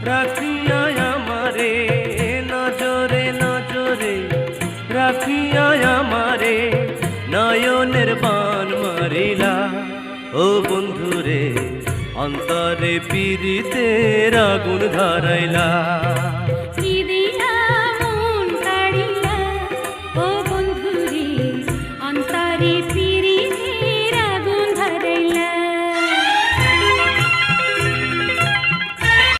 রাখিয়া আমারে নজরে নজরে, রাখিয়া আমারে নয়নের বান মারিলা। ও বন্ধুরে অন্তরে পীড়িতের আগুন ধরাইলা।